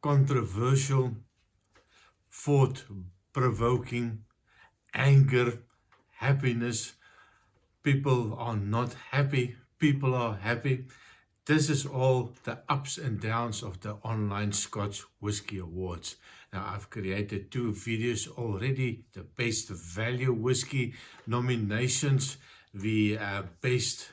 controversial, thought-provoking, anger, happiness. People are not happy, people are happy. This is all the ups and downs of the online Scotch Whisky Awards. Now, I've created 2 videos already, the Best Value Whisky nominations, the Best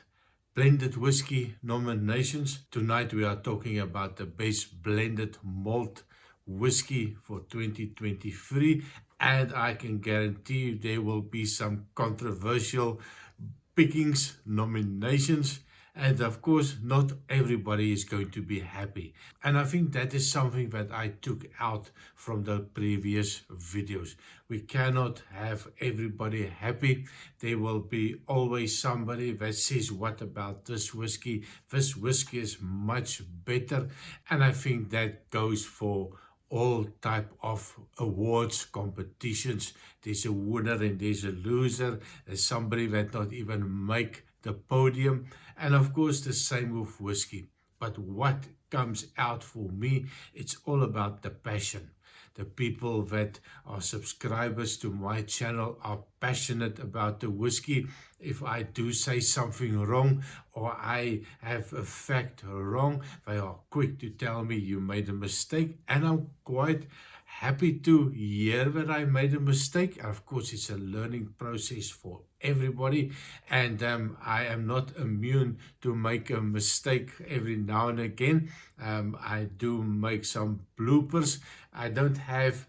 Blended Whisky nominations. Tonight we are talking about the Best Blended Malt Whisky for 2023, and I can guarantee you there will be some controversial pickings, nominations, and of course not everybody is going to be happy. And I think that is something that I took out from the previous videos. We cannot have everybody happy. There will be always somebody that says, what about this whiskey? This whiskey is much better. And I think that goes for all type of awards, competitions. There's a winner and there's a loser. There's somebody that not even make the podium. And of course the same with whiskey. But what comes out for me, it's all about the passion. The people that are subscribers to my channel are passionate about the whiskey. If I do say something wrong or I have a fact wrong, they are quick to tell me you made a mistake, and I'm quite happy to hear that I made a mistake. Of course, it's a learning process for everybody, and I am not immune to make a mistake every now and again. I do make some bloopers. I don't have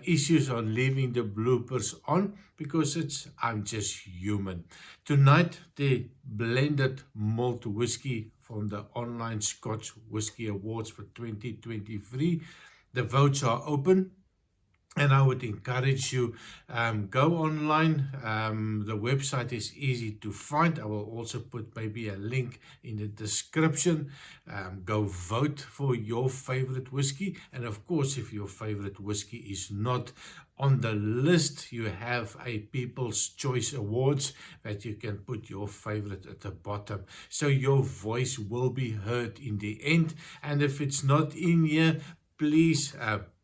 issues on leaving the bloopers on because I'm just human. Tonight, the Blended Malt Whisky from the Online Scotch Whisky Awards for 2023. The votes are open, and I would encourage you, go online. The website is easy to find. I will also put maybe a link in the description. Go vote for your favorite whiskey. And of course, if your favorite whiskey is not on the list, you have a People's Choice Awards that you can put your favorite at the bottom. So your voice will be heard in the end. And if it's not in here, please,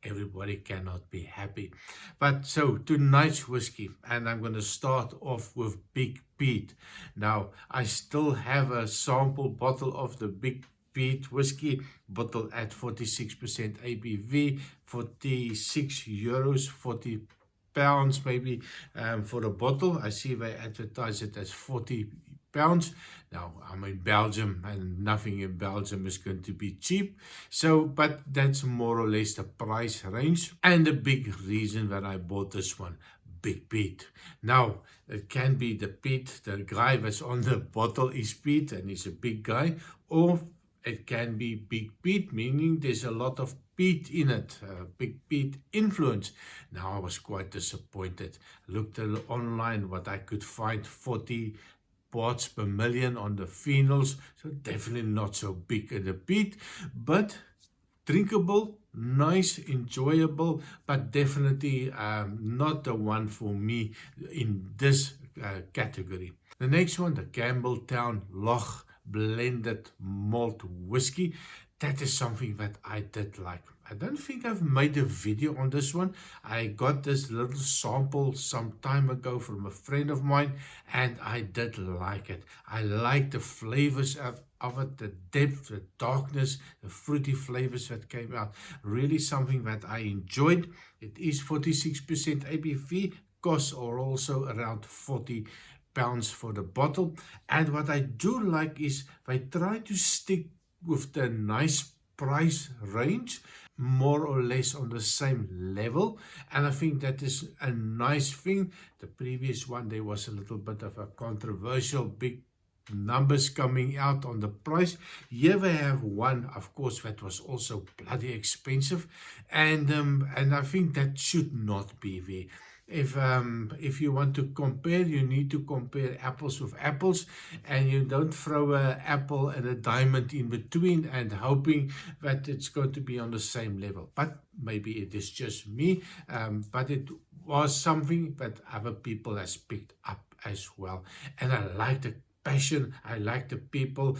everybody cannot be happy. But so tonight's whiskey, and I'm going to start off with Big Pete. Now, I still have a sample bottle of the Big Pete whiskey, bottle at 46% ABV, 46 euros, 40 pounds maybe for a bottle. I see they advertise it as 40 pounds. Now, I'm in Belgium, and nothing in Belgium is going to be cheap. So, but that's more or less the price range. And the big reason that I bought this one, Big Pete. Now, it can be the Pete, the guy that's on the bottle is Pete, and he's a big guy, or it can be Big Pete, meaning there's a lot of peat in it, Big Pete influence. Now, I was quite disappointed. Looked online what I could find, 40 parts per million on the phenols, so definitely not so big in the peat, but drinkable, nice, enjoyable, but definitely not the one for me in this category. The next one, the Campbelltown Lock Blended Malt Whisky. That is something that I did like. I don't think I've made a video on this one. I got this little sample some time ago from a friend of mine, and I did like it. I like the flavors of it, the depth, the darkness, the fruity flavors that came out. Really something that I enjoyed. It is 46% ABV. Costs are also around 40 pounds for the bottle. And what I do like is they try to stick with the nice price range, more or less on the same level, and I think that is a nice thing. The previous one, there was a little bit of a controversial, big numbers coming out on the price. Here we have one, of course, that was also bloody expensive, and I think that should not be there. If you want to compare, you need to compare apples with apples, and you don't throw an apple and a diamond in between and hoping that it's going to be on the same level. But maybe it is just me, but it was something that other people has picked up as well. And I like the passion. I like the people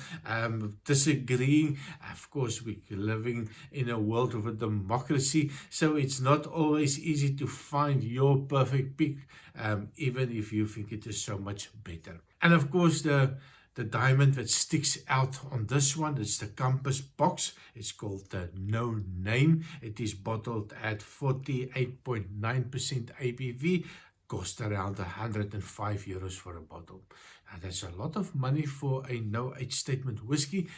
disagreeing. Of course, we're living in a world of a democracy, so it's not always easy to find your perfect pick, even if you think it is so much better. And of course, the diamond that sticks out on this one is the Compass box. It's called the No Name. It is bottled at 48.9% ABV. Cost around €105 for a bottle. And that's a lot of money for a no age statement whiskey,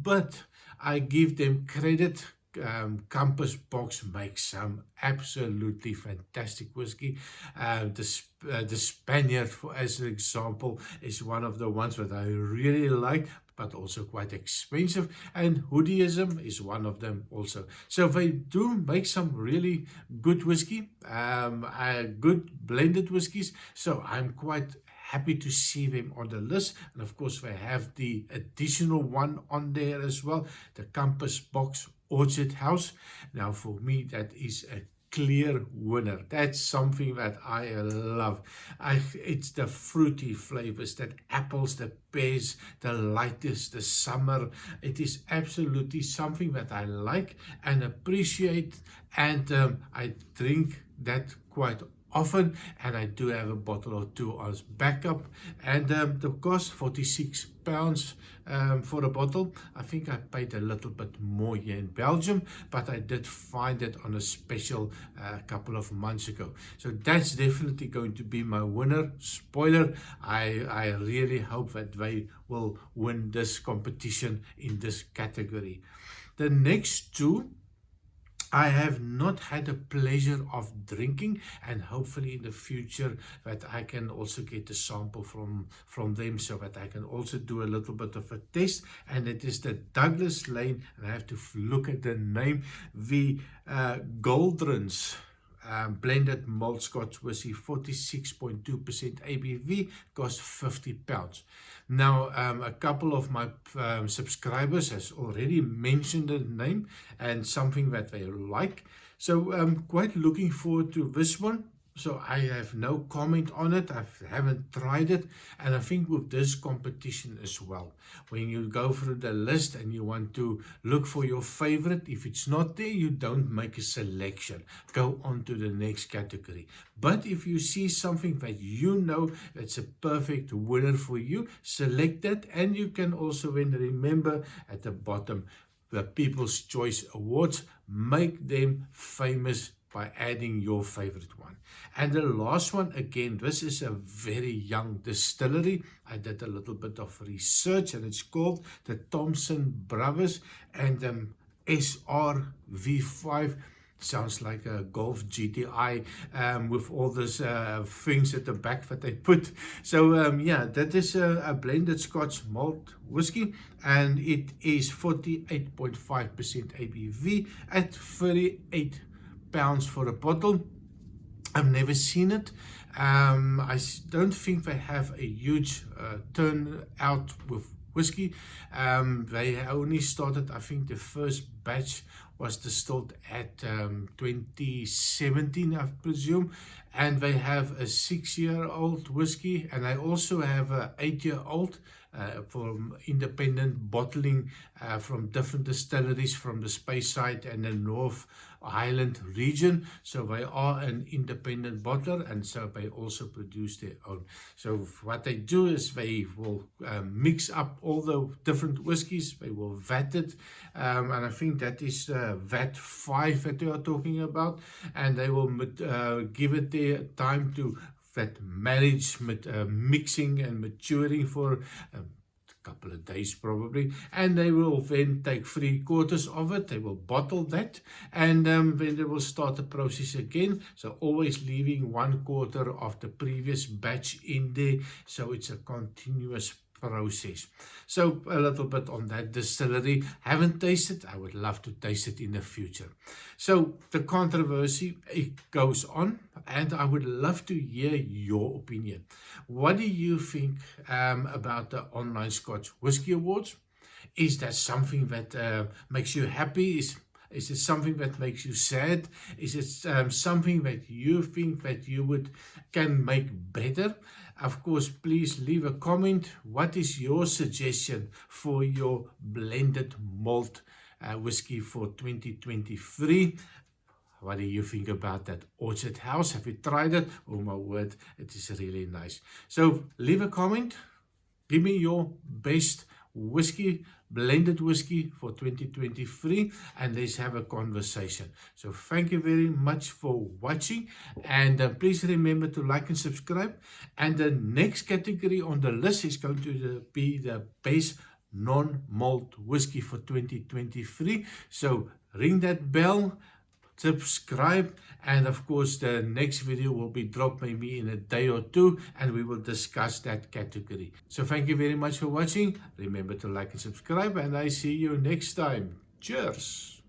but I give them credit. Compass box makes some absolutely fantastic whiskey. The Spaniard, as an example, is one of the ones that I really like, but also quite expensive, and Hoodieism is one of them also. So they do make some really good whiskey, good blended whiskies, so I'm quite happy to see them on the list. And of course they have the additional one on there as well, the Compass box Orchard House. Now for me that is a clear winner. That's something that I love. It's the fruity flavors, that apples, the pears, the lightness, the summer. It is absolutely something that I like and appreciate, and I drink that quite often, and I do have a bottle or two as backup. And the cost £46 for a bottle. I think I paid a little bit more here in Belgium, but I did find it on a special a couple of months ago. So that's definitely going to be my winner. Spoiler, I really hope that they will win this competition in this category. The next two I have not had the pleasure of drinking, and hopefully in the future that I can also get a sample from them, so that I can also do a little bit of a test. And it is the Douglas Lane, and I have to look at the name, the Goldrins blended malt Scotch whiskey, 46.2% ABV, cost £50. Now, a couple of my subscribers has already mentioned the name and something that they like. So I'm quite looking forward to this one. So I have no comment on it. I haven't tried it. And I think with this competition as well, when you go through the list and you want to look for your favorite, if it's not there, you don't make a selection. Go on to the next category. But if you see something that you know that's a perfect winner for you, select that. And you can also then remember at the bottom, the People's Choice Awards, make them famous by adding your favorite one. And the last one, again, this is a very young distillery. I did a little bit of research, and it's called the Thompson Brothers, and SRV5. Sounds like a Golf GTI with all these things at the back that they put. So yeah, that is a blended Scotch malt whiskey, and it is 48.5% ABV at £38 for a bottle. I've never seen it. I don't think they have a huge turnout with whiskey. They only started, I think the first batch was distilled at 2017, I presume, and they have a 6-year-old whiskey, and I also have a 8-year-old from independent bottling from different distilleries from the Speyside and the North Highland region. So they are an independent bottler, and so they also produce their own. So what they do is they will mix up all the different whiskies, they will vat it, and I think that is VAT 5 that they are talking about, and they will give it their time to that marriage mixing and maturing for a couple of days probably, and they will then take 3/4 of it, they will bottle that, and then they will start the process again, so always leaving 1/4 of the previous batch in there, so it's a continuous process. So a little bit on that distillery. Haven't tasted, I would love to taste it in the future. So the controversy, it goes on, and I would love to hear your opinion. What do you think about the online Scotch Whisky Awards? Is that something that makes you happy? Is it something that makes you sad? Is it something that you think that you can make better? Of course, please leave a comment. What is your suggestion for your blended malt whiskey for 2023? What do you think about that Orchard House? Have you tried it? Oh my word, it is really nice. So leave a comment. Give me your best whiskey, blended whiskey for 2023, and let's have a conversation. So thank you very much for watching, and please remember to like and subscribe. And the next category on the list is going to be the best non-malt whiskey for 2023. So ring that bell, subscribe, and of course the next video will be dropped maybe in a day or two, and we will discuss that category. So thank you very much for watching. Remember to like and subscribe, and I see you next time. Cheers.